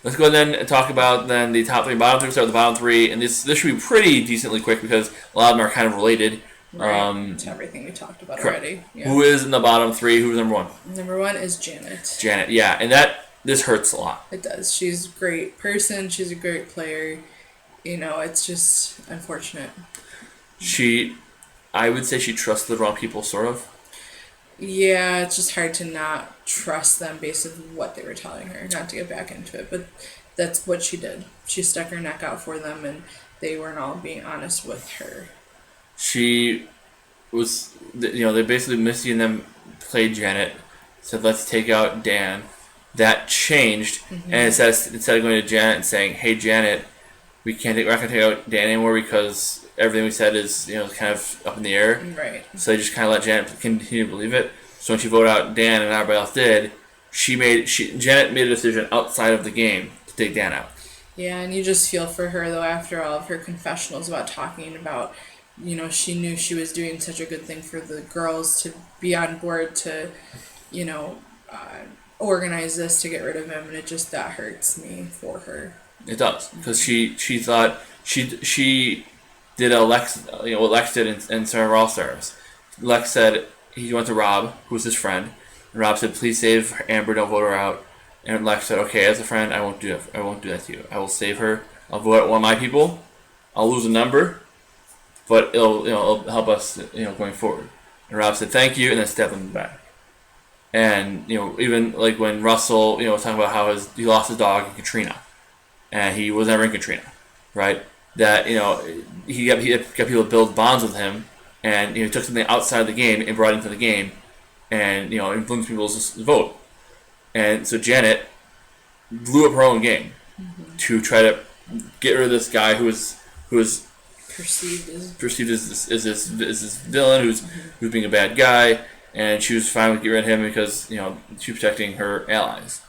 Let's go then and talk about then the top three, bottom three. Start with the bottom three, and this should be pretty decently quick because a lot of them are kind of related. Right. To everything we talked about Correct. already. Yeah. Who is in the bottom three? Who's number one? Number one is Janet. Janet. Yeah, and this hurts a lot. It does. She's a great person. She's a great player. It's just unfortunate. I would say she trusts the wrong people, sort of. Yeah, it's just hard to not trust them based on what they were telling her. Not to get back into it, but that's what she did. She stuck her neck out for them, and they weren't all being honest with her. She was, they basically, Missy and them played Janet, said, let's take out Dan. That changed, and instead of going to Janet and saying, hey, Janet, we're not going to take out Dan anymore because everything we said is, kind of up in the air. Right. So they just kind of let Janet continue to believe it. So when she voted out Dan and everybody else did, Janet made a decision outside of the game to take Dan out. Yeah, and you just feel for her, though, after all of her confessionals about talking about, she knew she was doing such a good thing for the girls to be on board to, organize this to get rid of him, and that hurts me for her. It does, because she thought she did what Lex did in some of our All-Stars. Lex said he went to Rob, who was his friend, and Rob said, please save Amber, don't vote her out. And Lex said, okay, as a friend, I won't do that to you. I will save her. I'll vote out one of my people. I'll lose a number, but it'll help us going forward. And Rob said, thank you, and then stepped him in the back. And even like when Russell was talking about how he lost his dog in Katrina, and he was never in Katrina, right? That he got people to build bonds with him, and he took something outside of the game and brought it into the game, and influenced people's vote. And so Janet blew up her own game to try to get rid of this guy who was Perceived as this villain who's being a bad guy, and she was fine with getting rid of him because she was protecting her allies,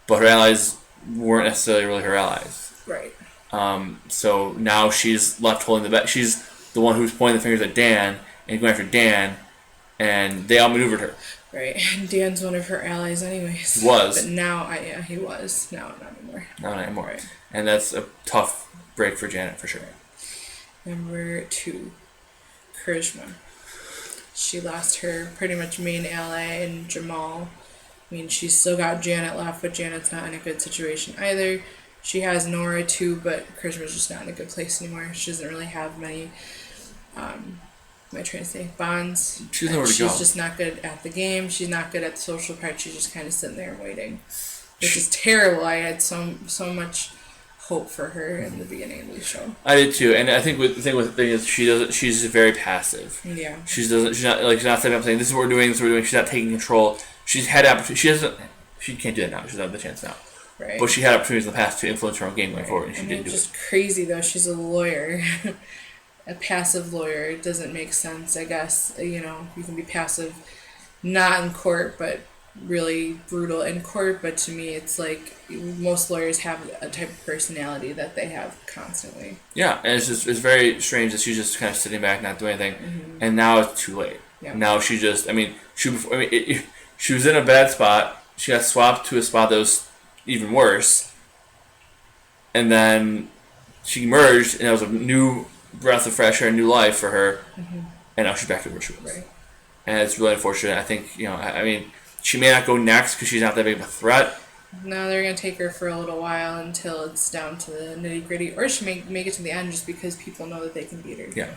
but her allies weren't necessarily really her allies. Right. So now she's left holding the bet. She's the one who's pointing the fingers at Dan and going after Dan, and they outmaneuvered her. Right, and Dan's one of her allies anyways. He was. But now, he was. Now, not anymore. Not anymore. Right. And that's a tough break for Janet, for sure. Number 2, Charisma. She lost her pretty much main ally in Jamal. I mean, she's still got Janet left, but Janet's not in a good situation either. She has Nora too, but Charisma's just not in a good place anymore. She doesn't really have many, bonds. She's nowhere to go. She's just not good at the game. She's not good at the social part. She's just kind of sitting there and waiting, which is terrible. I had so much hope for her in the beginning of the show. I did too, and I think the thing is she doesn't. She's very passive. Yeah. She's not stepping up saying this is what we're doing. This is what we're doing. She's not taking control. She's had opportunity. She doesn't. She can't do that now. She doesn't have the chance now. Right. But she had opportunities in the past to influence her own game going forward, and she didn't do it. It's just crazy though. She's a lawyer, a passive lawyer. It doesn't make sense. I guess you can be passive, not in court, but really brutal in court. But to me, it's like most lawyers have a type of personality that they have constantly. Yeah, and it's very strange that she's just kind of sitting back, not doing anything, and now it's too late. Yeah. Now she just, she was in a bad spot. She got swapped to a spot that was even worse, and then she emerged, and it was a new breath of fresh air, a new life for her, and now she's back to where she was. Right. And it's really unfortunate. I think she may not go next because she's not that big of a threat. No, they're gonna take her for a little while until it's down to the nitty gritty, or she may make it to the end just because people know that they can beat her. Yeah,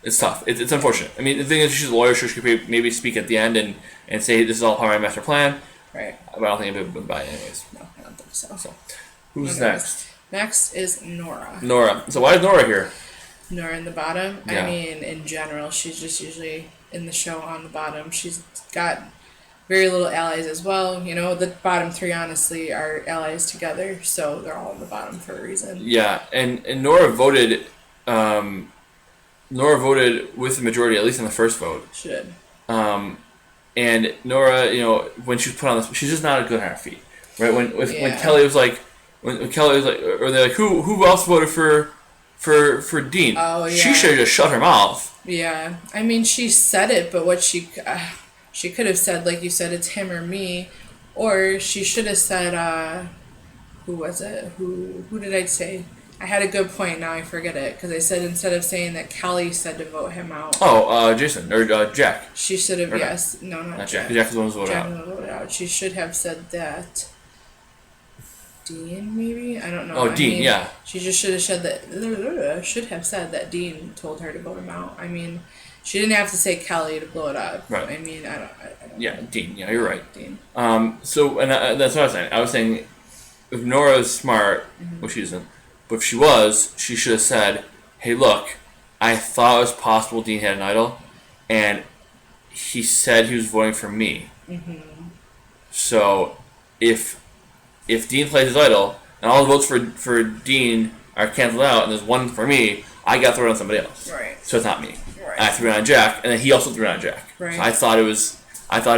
it's tough. It's unfortunate. The thing is, she's a lawyer, so she could maybe speak at the end and say this is all part of my master plan. Right. But I don't think it would buy it anyways. No, I don't think so. Who's next? Next is Nora. Nora. So why is Nora here? Nora in the bottom. Yeah. In general, she's just usually in the show on the bottom. She's got very little allies as well. The bottom three honestly are allies together, so they're all in the bottom for a reason. Yeah, and Nora voted. Nora voted with the majority, at least in the first vote. She did. And Nora, when she was put on this, she's just not good on her feet, right? When Kelly was like, or they're like, who else voted for Dean? Oh yeah. She should have just shut her mouth. Yeah, she said it, but what she could have said, like you said, it's him or me, or she should have said, who was it? Who did I say? I had a good point, now I forget it, because I said instead of saying that Kelly said to vote him out. Oh, Jason, or Jack. She should have, yes. No, not Jack. Jack is the one who voted out. Jack voted out. She should have said that. Dean, maybe? I don't know. Oh, Dean, yeah. She just should have said that Dean told her to vote him out. She didn't have to say Kelly to blow it up. Right. I don't Yeah, Dean. Yeah, you're right. Dean. So, and that's what I was saying. I was saying, if Nora's smart, well, she isn't, but if she was, she should have said, hey, look, I thought it was possible Dean had an idol, and he said he was voting for me. So, if Dean plays his idol, and all the votes for Dean are canceled out, and there's one for me, I got thrown on somebody else. Right. So it's not me. Right. I threw it on Jack, and then he also threw it on Jack. Right. So I thought it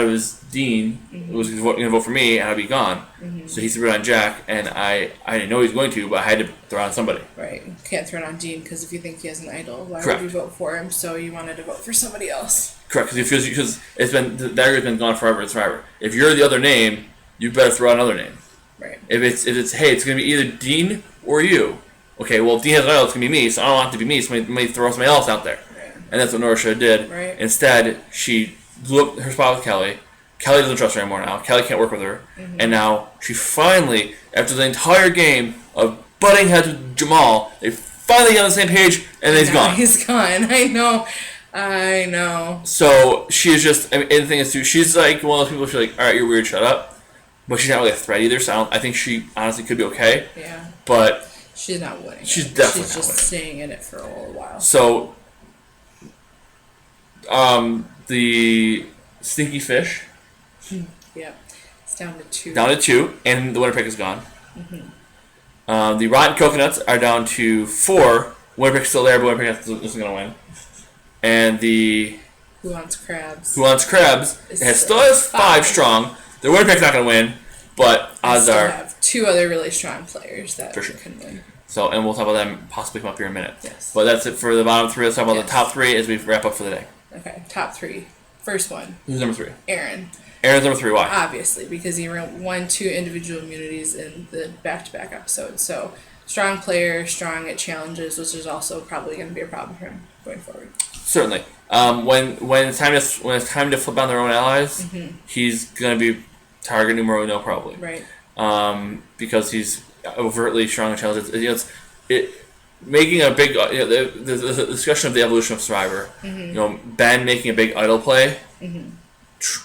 was Dean who was going to vote for me, and I'd be gone. So he threw it on Jack, and I didn't know he was going to, but I had to throw it on somebody. Right. You can't throw it on Dean, because if you think he has an idol, why Correct. would you vote for him? So you wanted to vote for somebody else. Correct, because it's been the dagger's been gone forever and forever. If you're the other name, you better throw out another name. Right. If it's hey, it's gonna be either Dean or you. Okay, well, if Dean has an idol, it's gonna be me, so I don't want it to be me. So let me throw somebody else out there. Right. And that's what Nora should have did. Right. Instead, she blew up her spot with Kelly. Kelly doesn't trust her anymore now. Kelly can't work with her. And now she finally, after the entire game of butting heads with Jamal, they finally got on the same page, and he's gone. He's gone. I know. So she is just, and the thing is too, she's like one of those people. She's like, all right, you're weird, shut up. But she's not really a threat either. So I think she honestly could be okay. Yeah. But she's not winning. She's definitely she's not just winning. staying in it for a little while. So, the stinky fish. Yeah, it's down to 2. Down to 2, and the winner pick is gone. The rotten coconuts are down to 4. Winner pick's still there, but winner pick isn't going to win. And the Who Wants Crabs? still has 5 strong. The winner pick's not going to win, but odds still are. have 2 other really strong players that For sure. can win. So, and we'll talk about them possibly come up here in a minute. Yes. But that's it for the bottom 3. Let's talk about Yes. the top 3 as we wrap up for the day. Okay, top 3. First one, Who's number 3? Aaron. Aaron's number 3. Why? Obviously, because he won 2 individual immunities in the back-to-back episodes. So, strong player, strong at challenges, which is also probably going to be a problem for him going forward. Certainly. When it's time to flip on their own allies, he's going to be target numero uno probably. Right. Because he's overtly strong in challenges. Making a big the discussion of the evolution of Survivor. Ben making a big idol play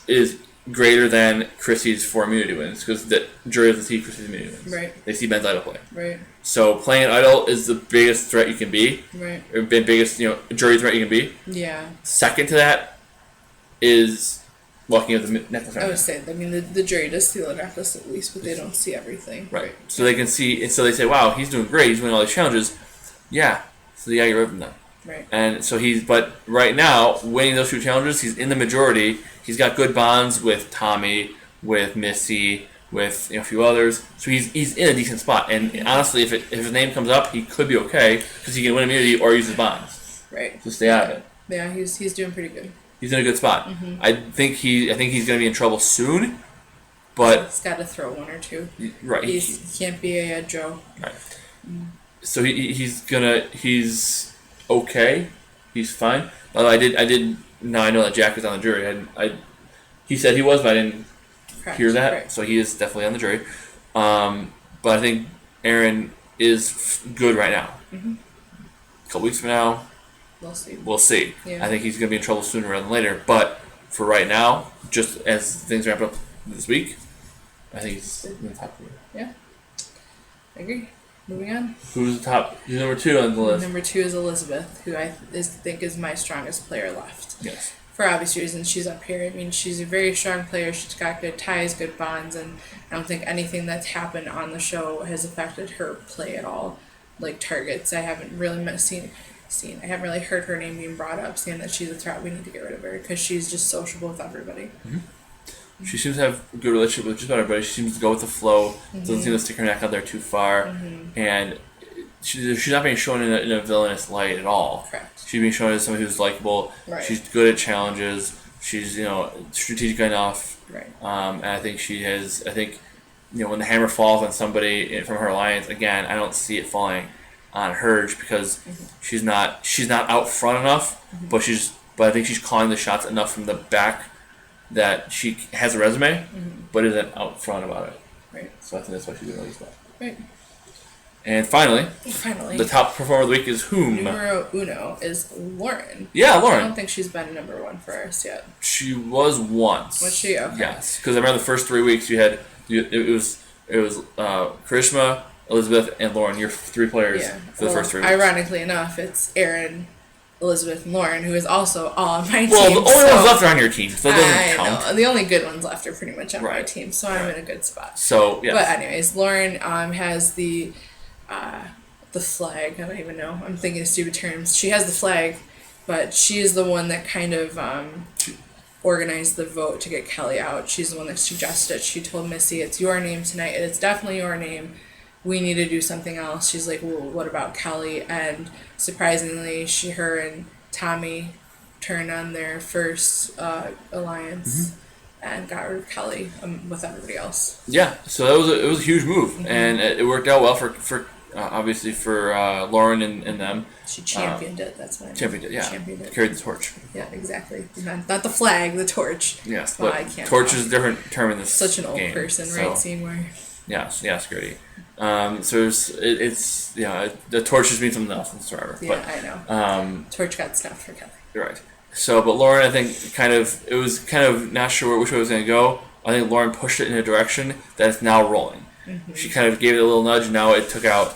is greater than Chrissy's 4 immunity wins because the jury doesn't see Chrissy's immunity wins. Right. They see Ben's idol play. Right. So playing an idol is the biggest threat you can be. Right. Or biggest, jury threat you can be. Yeah. Second to that is walking with the necklace. I would say, I mean, the jury does see the necklace at least, but they don't see everything. Right. So they can see, and so they say, wow, he's doing great. He's winning all these challenges. Yeah. So yeah, you're from them. Right. And so but right now, winning those 2 challenges, he's in the majority. He's got good bonds with Tommy, with Missy, with a few others. So he's in a decent spot. And honestly, if his name comes up, he could be okay because he can win immunity or use his bonds. Right. To stay out of it. Yeah, he's doing pretty good. He's in a good spot. Mm-hmm. I think he's going to be in trouble soon, but he's got to throw 1 or 2. Right. He can't be a Joe. Right. So he's okay. He's fine. Although now I know that Jack is on the jury. He said he was, but I didn't hear that. Right. So he is definitely on the jury. But I think Aaron is good right now. Mm-hmm. A couple weeks from now, We'll see. Yeah. I think he's going to be in trouble sooner rather than later. But for right now, just as things wrap up this week, I think he's in the top 3. Yeah. I agree. Moving on. Who's number 2 on the list? Number 2 is Elizabeth, who I think is my strongest player left. Yes. For obvious reasons, she's up here. I mean, she's a very strong player. She's got good ties, good bonds, and I don't think anything that's happened on the show has affected her play at all. Like targets, I haven't really seen. I haven't really heard her name being brought up, saying that she's a threat. We need to get rid of her because she's just sociable with everybody. Mm-hmm. She seems to have a good relationship with just about everybody. She seems to go with the flow. Mm-hmm. Doesn't seem to stick her neck out there too far. Mm-hmm. And she's not being shown in a villainous light at all. Correct. She's being shown as somebody who's likable. Right. She's good at challenges. She's strategic enough. Right. And I think she has. I think when the hammer falls on somebody from her alliance, again, I don't see it falling on her because she's not out front enough, but I think she's calling the shots enough from the back that she has a resume, but isn't out front about it. Right. So I think that's why she's doing really well. Right. And finally, the top performer of the week is whom? Numero uno is Lauren. Yeah, Lauren. I don't think she's been number 1 for us yet. She was once. Was she? Okay. Yes, because I remember the first 3 weeks it was Karishma, Elizabeth, and Lauren, your 3 players for the first 3 weeks. Ironically enough, it's Aaron, Elizabeth, and Lauren, who is also all on my team. Well, the only ones left are on your team, so it doesn't count. Know. The only good ones left are pretty much on my team, so I'm in a good spot. So, yes. But anyways, Lauren has the flag. I don't even know. I'm thinking of stupid terms. She has the flag, but she is the one that kind of organized the vote to get Kelly out. She's the one that suggested it. She told Missy, it's your name tonight, and it's definitely your name. We need to do something else. She's like, well, what about Kelly? And surprisingly, her and Tommy turned on their first alliance and got rid of Kelly with everybody else. Yeah, so it was a huge move, and it worked out well for obviously for Lauren and them. She championed it. That's what I mean. Championed it. Yeah, championed it. Carried the torch. Yeah, exactly. Not the flag, the torch. Yes, well, but I can't torch is a different term in this. Such an old game, person, so. right? Seymour. Yes, Gertie. So it's the torch just means something else in Survivor. Yeah, but, I know. Torch got snuffed for Kelly. Right. So, but Lauren, I think it was kind of not sure which way it was going to go. I think Lauren pushed it in a direction that it's now rolling. Mm-hmm. She kind of gave it a little nudge. Now it took out.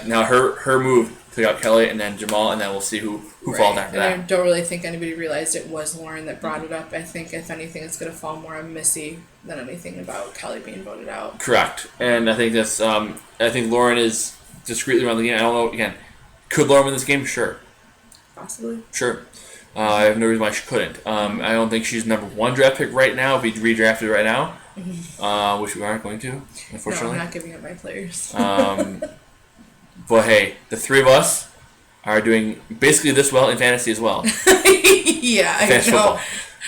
Now her move took out Kelly and then Jamal, and then we'll see who falls after that. I don't really think anybody realized it was Lauren that brought it up. I think if anything, it's going to fall more on Missy than anything about Kelly being voted out. Correct, and I think that's. I think Lauren is discreetly around the game. I don't know. Again, could Lauren win this game? Sure. Possibly. Sure. I have no reason why she couldn't. I don't think she's number 1 draft pick right now. If we redrafted right now, which we aren't going to, unfortunately. No, I'm not giving up my players. But hey, the 3 of us are doing basically this well in fantasy as well. Yeah, fantasy I know.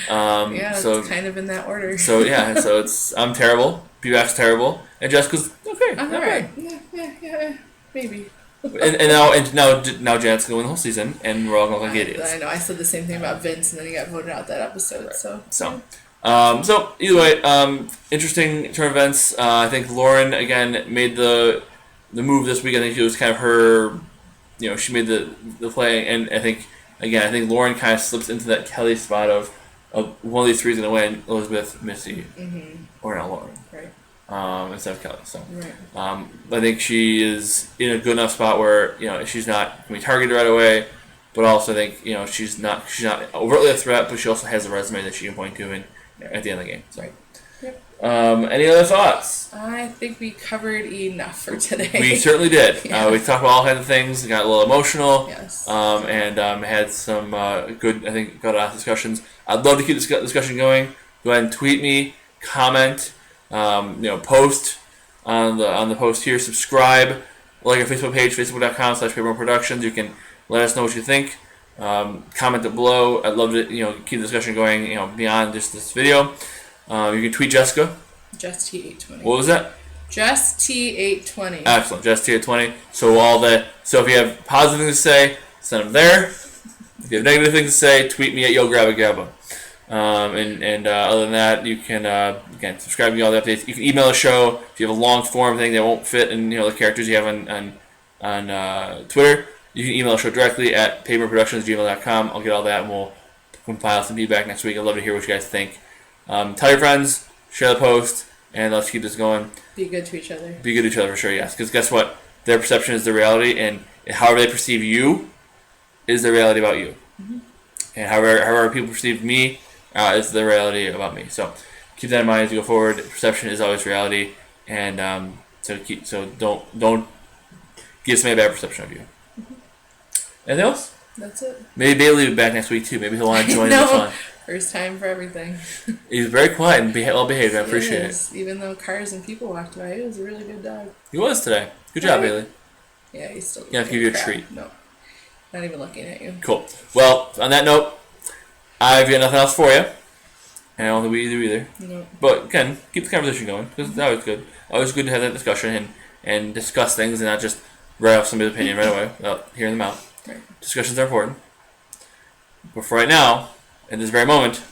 Football. Yeah, so, it's kind of in that order. So yeah, so I'm terrible. PBAC's terrible, and Jessica's okay. I'm alright. Yeah, maybe. and now Janet's gonna win the whole season, and we're all gonna look like idiots. I know. I said the same thing about Vince, and then he got voted out that episode. Right. So either way, interesting turn of events. I think Lauren again made the move this week. I think it was kind of her. She made the play, and I think Lauren kind of slips into that Kelly spot of one of these 3 is gonna win: Elizabeth, Missy, or now Lauren. Right. instead of Kelly. So Right. I think she is in a good enough spot where she's not going to be targeted right away, but also I think she's not overtly a threat, but she also has a resume that she can point to at the end of the game. So. Right. Yep. Any other thoughts? I think we covered enough for today. We certainly did. Yeah. We talked about all kinds of things. Got a little emotional. Yes. And had some good, I think, good discussions. I'd love to keep this discussion going. Go ahead and tweet me, comment, post on the post here. Subscribe, like our Facebook page, facebook.com/Pavement Productions. You can let us know what you think. Comment it below. I'd love to keep the discussion going beyond just this video. You can tweet Jessica. Just T820. What was that? Just T820. Excellent. Just T820. So if you have positive things to say, send them there. If you have negative things to say, tweet me at YoGrabbaGabba. Other than that, you can again subscribe to all the updates. You can email the show if you have a long form thing that won't fit in the characters you have on Twitter. You can email the show directly at paperproductions@gmail.com. I'll get all that and we'll compile some feedback next week. I'd love to hear what you guys think. Tell your friends, share the post, and let's keep this going. Be good to each other. Be good to each other for sure, yes. Because guess what? Their perception is their reality, and however they perceive you is their reality about you. Mm-hmm. And however people perceive me is their reality about me. So keep that in mind as you go forward. Perception is always reality, and so don't give somebody a bad perception of you. Mm-hmm. Anything else? That's it. Maybe Bailey will be back next week too. Maybe he'll want to join the fun. First time for everything. He's very quiet and well behaved. I appreciate it. Even though cars and people walked by, he was a really good dog. He was today. Good job, Bailey. Yeah, he's still. Yeah, I'll give you a treat. No, not even looking at you. Cool. Well, on that note, I've got nothing else for you, and I don't think we do either. No. But again, keep the conversation going because it's always good. Always good to have that discussion and discuss things and not just write off somebody's opinion right away without hearing them out. Right. Discussions are important. But for right now, at this very moment,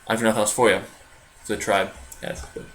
I've got nothing else for you. It's a tribe. Yes. Good.